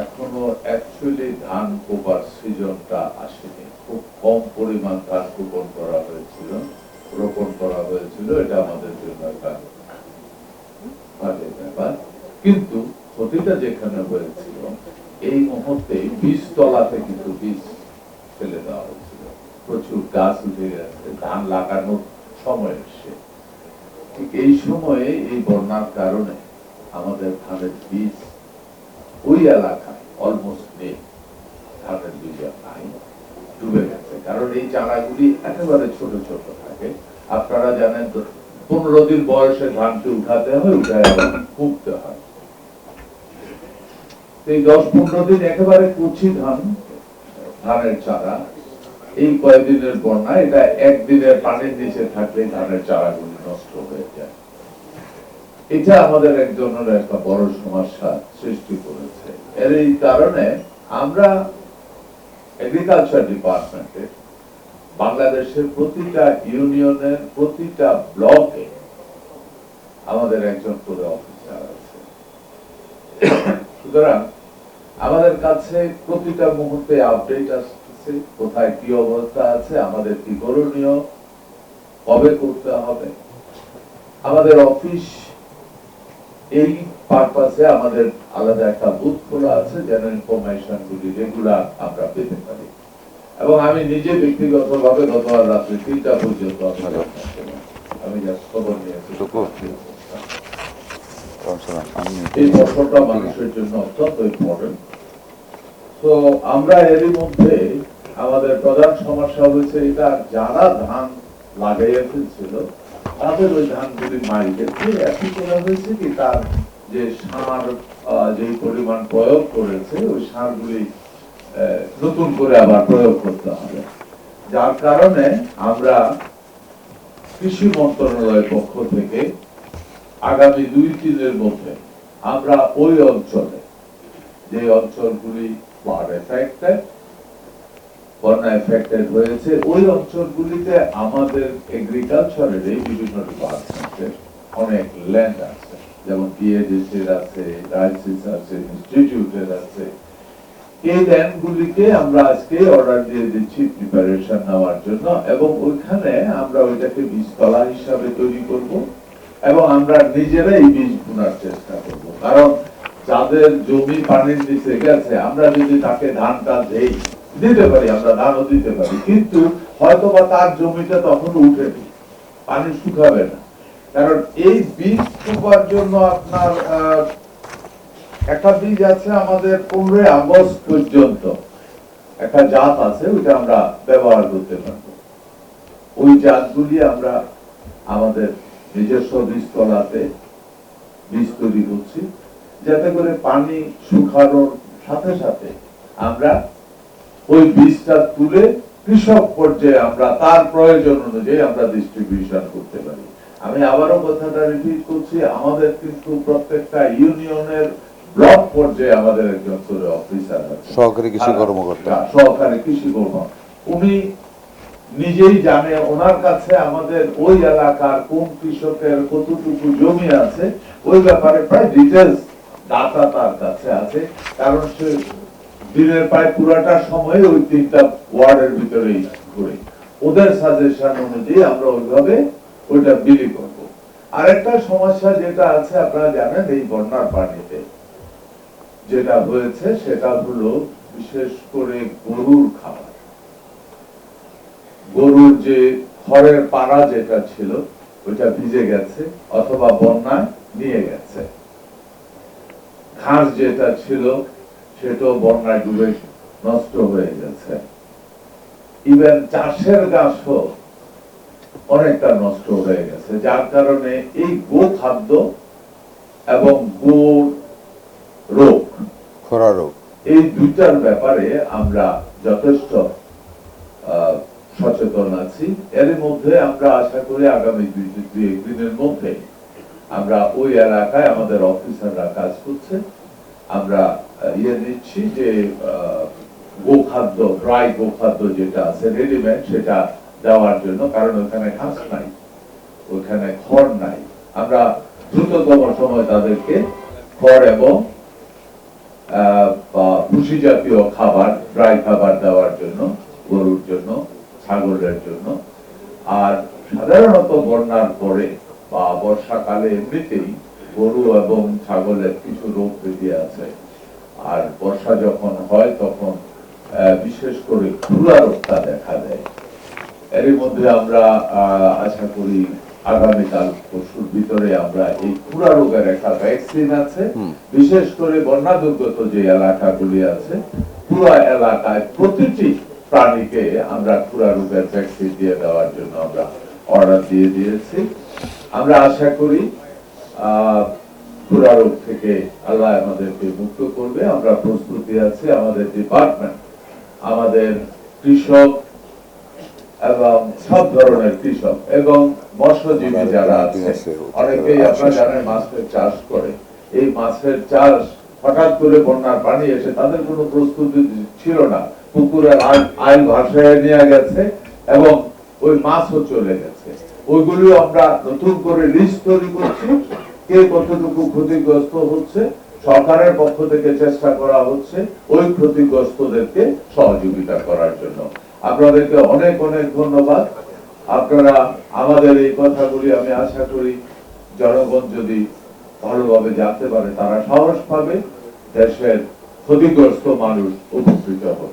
এখনো অ্যাকচুয়ালি ধান কোপার সিজনটা আসেনি। খুব কম পরিমাণ ধান রোপণ করা হয়েছিল। এটা আমাদের জন্য একটা ভালো ব্যাপার। কিন্তু ক্ষতিটা যেখানে হয়েছিল, এই মুহূর্তে বীজতলাতে কিন্তু বীজ ফেলে দেওয়া হয়েছিল, প্রচুর গাছ উঠে গেছে, ধান লাগানোর সময় এসে ঠিক এই সময়ে এই বন্যার কারণে আমাদের ধানের বীজ ওই এলাকায় অলমোস্ট নেই, ধানের বীজ নাই, ডুবে গেছে। কারণ এই চারাগুলি একেবারে ছোট ছোট থাকে। আপনারা জানেন 15 দিন বয়সে ধানকে উঠাতে হয়, উঠায় আবার কুপতে হয়। এই 10-15 দিন একেবারে কুচি ধানের চারা, এই কয়েকদিনের বন্যা, এটা একদিনের পানির নিচে থাকলে ধানের চারাগুলি নষ্ট হয়ে যায়। এটা আমাদের এক ধরনের একটা বড় সমস্যা সৃষ্টি করেছে। এর এই কারণে আমরা এগ্রিকালচার ডিপার্টমেন্টে বাংলাদেশের প্রতিটা ইউনিয়নের প্রতিটা ব্লকে আমাদের একজন করে অফিসার আছে। সুতরাং আমাদের কাছে প্রতিটা মুহূর্তে আপডেট আসছে, কোথায় কি অবস্থা আছে, আমাদের কি করণীয়, কবে করতে হবে। আমাদের অফিস এই পারপাসে আমাদের আলাদা একটা বুথ খোলা আছে, যেন ইনফরমেশন গুলি রেগুলার আমরা পেতে পারি। এবং আমি নিজে ব্যক্তিগতভাবে গতকাল রাত্রে 3টা পর্যন্ত আমি যা খবর নিয়েছি, এই ফসলটা মানুষের জন্য অত্যন্ত ইম্পর্টেন্ট। তো আমরা এরই মধ্যে আমাদের প্রধান সমস্যা হয়েছে এটা, যারা ধান লাগাইয়া ফেলছিল তাদের ওই ধানগুলি মারি গেছে। একই করা হয়েছে কি, তার যে সার যে পরিমাণ প্রয়োগ করেছে, ওই সারগুলি নতুন করে আবার প্রয়োগ করতে হবে। যার কারণে আমরা কৃষি মন্ত্রণালয়ের পক্ষ থেকে আগামী 2 দিনের মধ্যে আমরা ওই অঞ্চলে, যে অঞ্চলগুলি বন্যা এফেক্টেড হয়েছে, ওই অঞ্চলগুলিতে আমাদের এগ্রিকালচারের এই বিভিন্ন ডিপার্টমেন্টের অনেক ল্যান্ড আছে, যেমন পিএডিসির আছে, রাইসিস আছে, ইনস্টিটিউটের আছে। এই ল্যান্ডগুলিকে আমরা আজকে অর্ডার দিয়ে দিচ্ছি প্রিপারেশন নেওয়ার জন্য, এবং ওইখানে আমরা ওইটাকে বীজতলা হিসাবে তৈরি করব, এবং আমরা নিজেরাই বীজ বোনার চেষ্টা করব। কারণ যাদের জমি পানির নিচে গেছে, আমরা যদি তাকে ধানটা দিতে পারি, আমরা ধানও দিতে পারি, কিন্তু হয়তো বা তার জমিটা তখন উঠেনি, পানি শুকাবে না। কারণ এই বীজ শুকার জন্য আপনার একটা বীজ আছে আমাদের 15 আগস্ট পর্যন্ত একটা জাত আছে, ওইটা আমরা ব্যবহার করতে পারবো। ওই জাতগুলি আমরা আমাদের নিজস্ব বীজতলাতে বীজ তৈরি করছি, যাতে করে পানি শুকানোর সাথে সাথে আমরা ওই বীজটা তুলে কৃষক পর্যায়ে আমরা তার প্রয়োজন অনুযায়ী আমরা ডিস্ট্রিবিউশন করতে পারি। আমি আবারও কথাটা রিপিট করছি, আমাদের কিন্তু প্রত্যেকটা ইউনিয়নের ব্লক পর্যায়ে আমাদের একজন করে অফিসার আছে, সহকারী কৃষি কর্মকর্তা, উনি নিজেই জানে ওনার কাছে আমাদের ওই এলাকার কোন কৃষকের কতটুকু জমি আছে, ওই ব্যাপারে প্রায় ডিটেলস ডাটা তার কাছে আছে। কারণ সে দিনের প্রায় পুরাটা সময় ওই 3টা ওয়ার্ডের ভিতরেই ঘুরে, ওদের সাজেশন অনুযায়ী আমরা ওইভাবে ওইটা বিলি করব। আরেকটা সমস্যা যেটা আছে, আপনারা জানেন, এই বন্যার পানিতে যেটা হয়েছে সেটা হলো বিশেষ করে গরুর খাবার। গরুর যে খড়ের পাড়া যেটা ছিল, ওইটা ভিজে গেছে অথবা বন্যায় নিয়ে গেছে। ঘাস যেটা ছিল সেটাও বন্যায় ডুবে নষ্ট হয়ে গেছে। ইভেন চাষের গাছও অনেকটা নষ্ট হয়ে গেছে। যার কারণে এই গো খাদ্য এবং গো রোগ, খরা রোগ, এই দুইটার ব্যাপারে আমরা যথেষ্ট সচেতন আছি। এর মধ্যে আমরা আশা করি আগামী 2 দিনের মধ্যে আমরা ওই এলাকায় আমাদের অফিসাররা কাজ করছে। আমরা নিচ্ছি যে গোখাদ্য, ড্রাই গোখাদ্য যেটা আছে রেডিমেড, সেটা দেওয়ার জন্য। কারণ ওখানে ঘাস নাই, ওখানে খড় নাই। আমরা দ্রুততম সময় তাদেরকে খড় এবং ভুসি জাতীয় খাবার, ড্রাই খাবার দেওয়ার জন্য, গরুর জন্য, ছাগলের জন্য। আর সাধারণত বন্যার পরে বা বর্ষাকালে এমনিতেই গরু এবং ছাগলের কিছু রোগ ব্যাধি আছে। আর বর্ষা যখন হয় তখন বিশেষ করে খুরা রোগটা দেখা দেয়। এর মধ্যে আমরা আশা করি আগামীকাল পরশুর ভিতরে আমরা এই খুরা রোগের একটা ভ্যাকসিন আছে, বিশেষ করে বন্যা দুর্গত যে এলাকাগুলি আছে পুরো এলাকায় প্রতিটি প্রাণীকে আমরা খুরা রোগের ভ্যাকসিন দিয়ে দেওয়ার জন্য আমরা অর্ডার দিয়ে দিয়েছি। আমরা আশা করি খুরা রোগ থেকে আল্লাহ আমাদেরকে মুক্ত করবে। আমরা প্রস্তুতি আছি, আমাদের ডিপার্টমেন্ট, আমাদের কৃষক এবং সব ধরনের কৃষক এবং মৎস্যজীবী যারা আছে, অনেকেই আপনারা জানেন মাছের চাষ করে। এই মাছের চাষ হঠাৎ করে বন্যার পানি এসে তাদের কোনো প্রস্তুতি ছিল না, পুকুরের আইল ভাসায় নিয়ে গেছে এবং ওই মাছও চলে গেছে। ওইগুলি আমরা নতুন করে লিস্ট তৈরি করছি, কে কতটুকু ক্ষতিগ্রস্ত হচ্ছে। সরকারের পক্ষ থেকে চেষ্টা করা হচ্ছে ওই ক্ষতিগ্রস্তদেরকে সহযোগিতা করার জন্য। আপনাদেরকে অনেক অনেক ধন্যবাদ। আপনারা আমাদের এই কথাগুলি, আমি আশা করি জনগণ যদি ভালোভাবে জানতে পারে তারা সাহস পাবে, দেশের ক্ষতিগ্রস্ত মানুষ উপকৃত হবে।